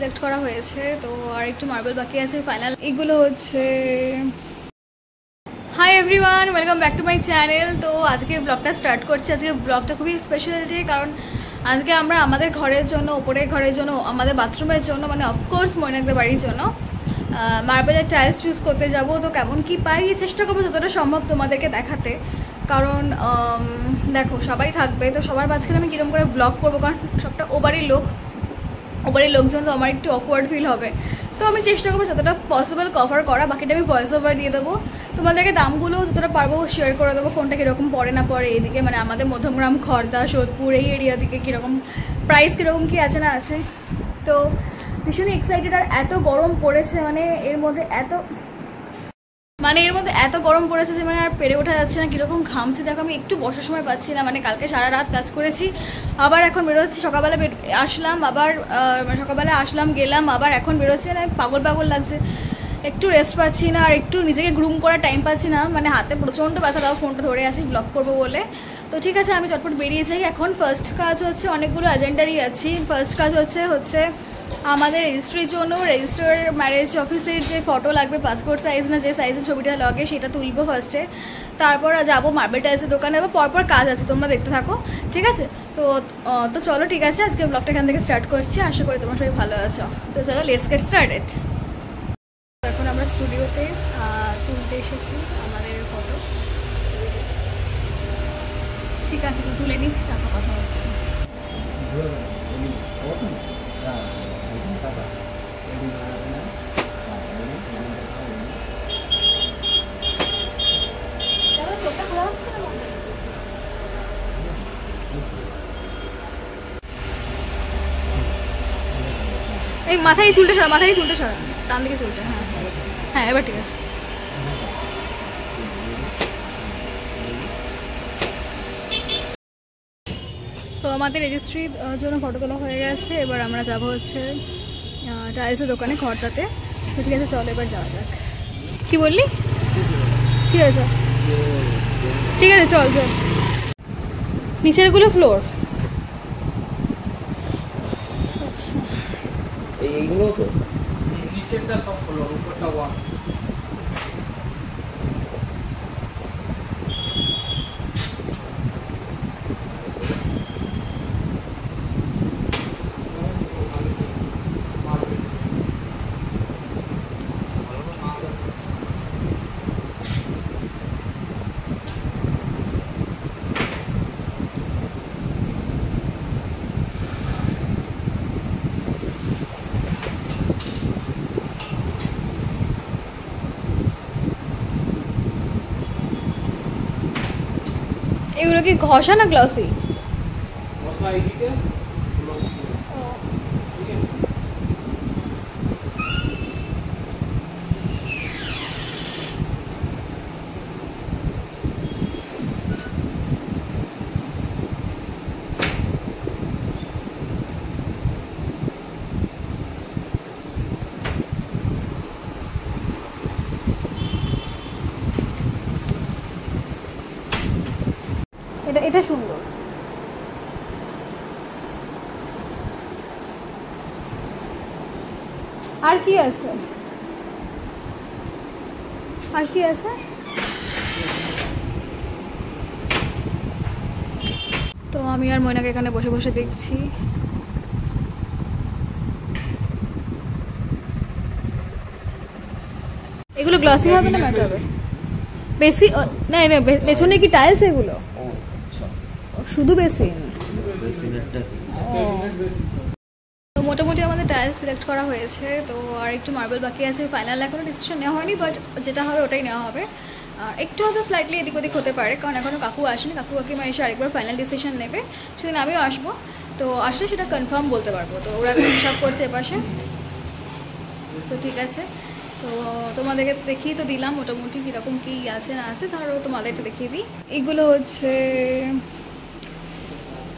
Select করা হয়েছে, তো আর একটু মার্বেল বাকি আছে ফাইনাল। এগুলো হচ্ছে hi everyone, welcome back to my channel. তো আজকে ব্লগটা স্টার্ট করছি। আজকে ব্লগটা খুবই স্পেশাল ডে, কারণ আজকে আমরা আমাদের ঘরের জন্য, ওপরের ঘরের জন্য, আমাদের বাথরুমের জন্য, মানে অফকোর্স মৈনাকদের বাড়ির জন্য মার্বেলের টাইলস চুজ করতে যাব। তো কেমন কি পাই চেষ্টা করবো যতটা সম্ভব তোমাদেরকে দেখাতে, কারণ দেখো সবাই থাকবে, তো সবার মাঝখানে আমি কীরকম করে ব্লগ করবো, কারণ সবটা ওবারই লোকজন, তো আমার একটু অকওয়ার্ড ফিল হবে। তো আমি চেষ্টা করবো যতটা পসিবল কভার করা, বাকিটা আমি ভয়েস ওভার দিয়ে দেবো। তোমাদেরকে দামগুলো যতটা পারবো শেয়ার করে দেবো, কোনটা কীরকম পড়ে না পড়ে, এদিকে মানে আমাদের মধ্যমগ্রাম, খড়দা, সোদপুর এই এরিয়া দিকে কীরকম প্রাইস, কীরকম কী আছে না আছে। তো ভীষণই এক্সাইটেড। আর এত গরম পড়েছে, মানে এর মধ্যে এত গরম পড়েছে যে মানে আর পেরে ওঠা যাচ্ছে না, কীরকম ঘামছি দেখো। আমি একটু বসার সময় পাচ্ছি না, মানে কালকে সারা রাত কাজ করেছি, আবার এখন বেরোচ্ছি, সকালবেলা আসলাম, আবার সকালবেলা আসলাম গেলাম, আবার এখন বেরোচ্ছি, মানে পাগল লাগছে, একটু রেস্ট পাচ্ছি না, আর একটু নিজেকে গ্রুম করার টাইম পাচ্ছি না, মানে হাতে প্রচণ্ড ব্যথা, দাও ফোনটা ধরে আছি ব্লগ করবো বলে। তো ঠিক আছে, আমি চটপট বেরিয়ে যাই। এখন ফার্স্ট কাজ হচ্ছে, অনেকগুলো এজেন্ডারই আছি। ফার্স্ট কাজ হচ্ছে আমাদের রেজিস্ট্রির জন্য রেজিস্টার ম্যারেজ অফিসের যে ফটো লাগবে, পাসপোর্ট সাইজ না যে সাইজের ছবিটা লাগে সেটা তুলবো ফার্স্টে। তারপর যাবো মার্বেল টাইলসের দোকানে, আবার পরপর কাজ আছে, তোমরা দেখতে থাকো, ঠিক আছে? তো চলো, ঠিক আছে, আজকে ব্লগটা এখান থেকে স্টার্ট করছি। আশা করি তোমরা সবাই ভালো আছো। তো চলো, লেটস গেট স্টার্টেড। এখন আমরা স্টুডিওতে তুলতে এসেছি আমাদের ফটো, ঠিক আছে? তো তুলে নিচ্ছি, তারপর কথা হচ্ছে। এই মাথায় চুলটা সরা, ডান দিকে চুলটা, হ্যাঁ এবার ঠিক আছে। তো আমাদের রেজিস্ট্রির জন্য ফটো তোলা হয়ে গেছে, এবার আমরা যাব হচ্ছে টাইলসের দোকানে, খড়দাতে। তো ঠিক আছে, চলো এবার যাওয়া যাক। কি বললি? ঠিক আছে, ঠিক আছে, চল। নিচেরগুলো ফ্লোর, আচ্ছা এইগুলো তো নিচেরটা সব ফ্লোর, উপরটা ওয়াল। এগুলো কি ঘষা না গ্লসি? ঘষা এইদিকে, গ্লসি। ঠিক আছে, এটা সুন্দর। আর কি আছে? তো আমি আর ময়নাকে এখানে বসে বসে দেখছি। এগুলো গ্লসি হবে না ম্যাট হবে বেশি? না পেছনে কি টাইলস এগুলো? শুধু বেসিন। তো মোটামুটি আমাদের টাইলস সিলেক্ট করা হয়েছে, তো আর একটু মার্বেল বাকি আছে। ফাইনাল এখনো ডিসিশন নেওয়া হয়নি, বাট যেটা হবে ওটাই নেওয়া হবে। আর একটু হয়তো স্লাইটলি এদিক ওদিক হতে পারে, কারণ এখনও কাকু আসেনি। কাকু কাকিমা এসে আরেকবার ফাইনাল ডিসিশন নেবে, সেদিন আমিও আসবো। তো আসলে সেটা কনফার্ম বলতে পারবো। তো ওরা এখন হিসাব করছে এপাশে। তো ঠিক আছে, তো তোমাদেরকে দেখিয়ে তো দিলাম মোটামুটি কীরকম কী আছে না আছে। ধরো তোমাদেরটা দেখিয়ে দিই। এগুলো হচ্ছে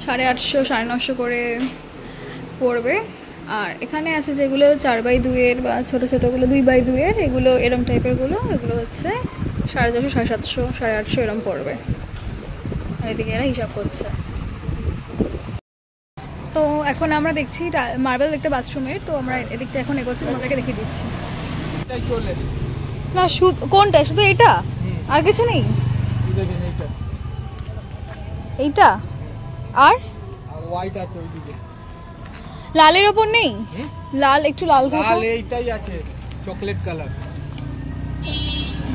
850 950 করে পড়বে। আর এখানে আছে যেগুলো 4x2 বা ছোটো ছোটোগুলো 2x2, এগুলো এরম টাইপেরগুলো, এগুলো হচ্ছে 450 750 850 এরম পড়বে। এদিকে এরা হিসাব করছে। তো এখন আমরা দেখছি মার্বেল দেখতে বাথরুমের, তো আমরা এদিকটা এখন এগোচ্ছি, তোমাদেরকে দেখিয়ে দিচ্ছি। এটাই চলে না শুধু কোনটা, শুধু এটা আর কিছু নেই? দেখেন এইটা, এইটা আর হোয়াইট আছে ওইদিকে। লালের ওপর নেই? লাল, একটু লাল ঘাসা। লাল এইটাই আছে, চকলেট কালার।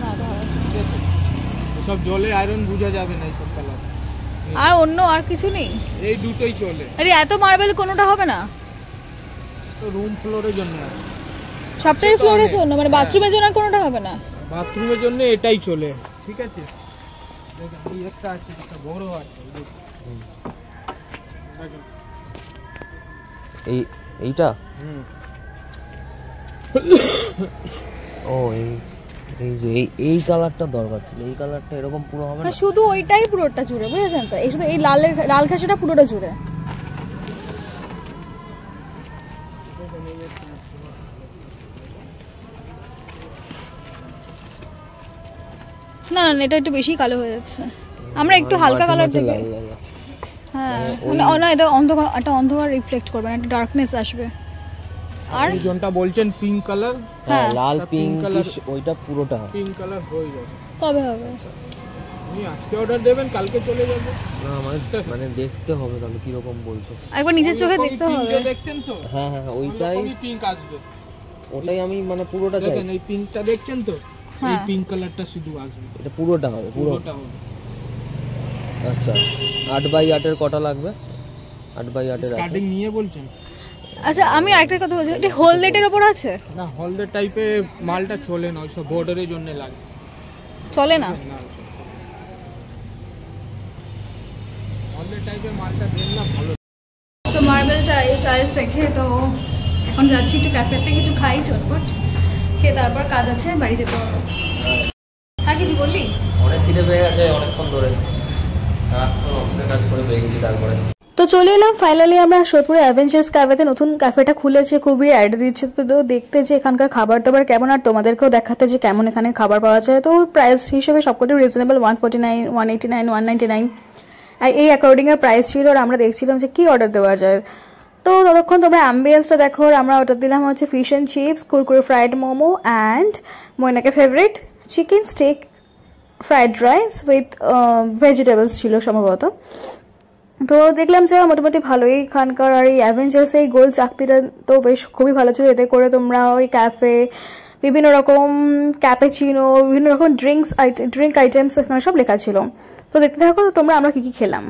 না ধরা আছে। সব জলে আয়রন বোঝা যাবে না এইসব কালার। আর অন্য আর কিছু নেই? এই দুটোই চলে। আরে এত মার্বেল কোনোটা হবে না? তো রুম ফ্লোরের জন্য আছে। সবটাই ফ্লোরের জন্য, মানে বাথরুমের জন্য আর কোনোটা হবে না? বাথরুমের জন্য এটাই চলে, ঠিক আছে। দেখেন এই একটা আছে, একটা বড় আছে। এইটা ও এই যে এই কালারটা দরকার ছিল, এই কালারটা এরকম পুরো হবে না, শুধু ওইটাই পুরোটা জুড়ে, বুঝেছেন তো? এই শুধু এই লাল ঘাসটা পুরোটা জুড়ে। না না, এটা একটু বেশি কালো হয়ে যাচ্ছে, আমরা একটু হালকা কালার দেখি। হ্যাঁ না, এটা অন্ধকার, একটা অন্ধকার রিফ্লেক্ট করবে না, একটা ডার্কনেস আসবে। আর এই জনটা বলছেন পিঙ্ক কালার, হ্যাঁ লাল পিঙ্ক কালার, ওইটা পুরোটা পিঙ্ক কালার হয়ে যাবে। কবে হবে? আপনি আজকে অর্ডার দেবেন, কালকে চলে যাবে। না মানে দেখতে হবে তাহলে কি রকম বলছো, একবার নিজের চোখে দেখতে হবে। দেখছেন তো? হ্যাঁ হ্যাঁ ওইটাই পিঙ্ক আসবে, ওটাই আমি মানে পুরোটা চাই। দেখেন এই পিঙ্কটা দেখছেন তো? এই পিঙ্ক কালারটা শুধু আসবে, এটা পুরোটা হবে, পুরোটা হবে। আচ্ছা 8x8 এর কটা লাগবে? 8x8 এর স্টার্টিং নিয়ে বলছেন? আচ্ছা আমি আরেকটা কথা বলছি, এটা হোলডেটের উপর আছে? না, হলদের টাইপে মালটা চলে না, ওইসব বর্ডারের জন্য লাগে, চলে না। হলদের টাইপের মালটা দেন না, ভালো। তো মার্বেল টাইলস দেখে তো এখন যাচ্ছি একটু ক্যাফেতে কিছু খাই চটপট, খেয়ে তারপর কাজ আছে, বাড়ি যেতে হবে। হ্যাঁ কিছু বললি? অনেক খিদে পেয়ে গেছে অনেকক্ষণ ধরে, অনেক কাজ করে পেয়ে গেছি। তারপরে তো চলে এলাম ফাইনালি আমরা সোদপুরে অ্যাভেঞ্জার্স ক্যাফেতে। নতুন ক্যাফেটা খুলেছে, খুবই অ্যাড দিচ্ছে, তো দেখতে যে এখানকার খাবার দাবার কেমন, আর তোমাদেরকেও দেখাতে যে কেমন এখানে খাবার পাওয়া যায়। তো প্রাইস হিসেবে সবকটি রিজনেবল, 149, 189, 199 আর এই অ্যাকর্ডিংয়ের প্রাইস ছিল। আর আমরা দেখছিলাম যে কী অর্ডার দেওয়া যায়। তো ততক্ষণ তোমরা অ্যাম্বিয়েন্সটা দেখো। আমরা অর্ডার দিলাম হচ্ছে ফিশ অ্যান্ড চিপস, কুরকুরে ফ্রাইড মোমো অ্যান্ড ময়নাকে favourite chicken steak fried rice with vegetables ছিল সম্ভবত। তো দেখলাম যে মোটামুটি ভালোই এখানকার। আর এই অ্যাভেঞ্জার্স এই গোল চাকতিটা তো বেশ খুবই ভালো ছিল। এতে করে তোমরা ওই ক্যাফে, বিভিন্ন রকম ক্যাপেচিনো, বিভিন্ন রকম ড্রিঙ্ক আইটেমস এখানে সব লেখা ছিল। তো দেখতে থাকো তোমরা আমরা কী কী খেলাম।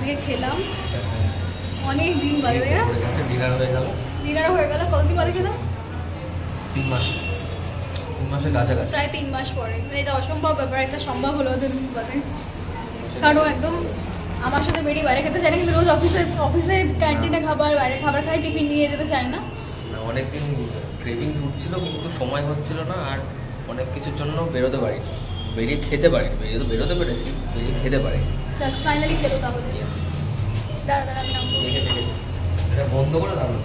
আজকে খেলাম অনেক দিন বাদে। ডিনার হয়ে গেল, ডিনারও হয়ে গেল। কতদিন বাদে খেলাম? 3 মাসের কাছাকাছি, প্রায় 3 মাস পরে। মানে এটা অসম্ভব ব্যাপার, একটা সম্ভব হলো যে বাদে। কারণ ও একদম আমার সাথে বেরিয়ে বাইরে খেতে চায় না, কিন্তু রোজ অফিসে ক্যান্টিনে বাইরে খাবার খায়, টিফিন নিয়ে যেতে চায় না। অনেকদিন ক্রেভিংস উঠছিল কিন্তু সময় হচ্ছিল না, আর অনেক কিছুর জন্য বেরোতে পারিনি, বেরিয়ে খেতে পারিনি। বেরোতে পেরেছি, বেরিয়ে খেতে পারিনি। ফাইনালি খেলো তাহলে। দাঁড়া আমি নামবো। দেখে এটা বন্ধ করে দাঁড়ানো।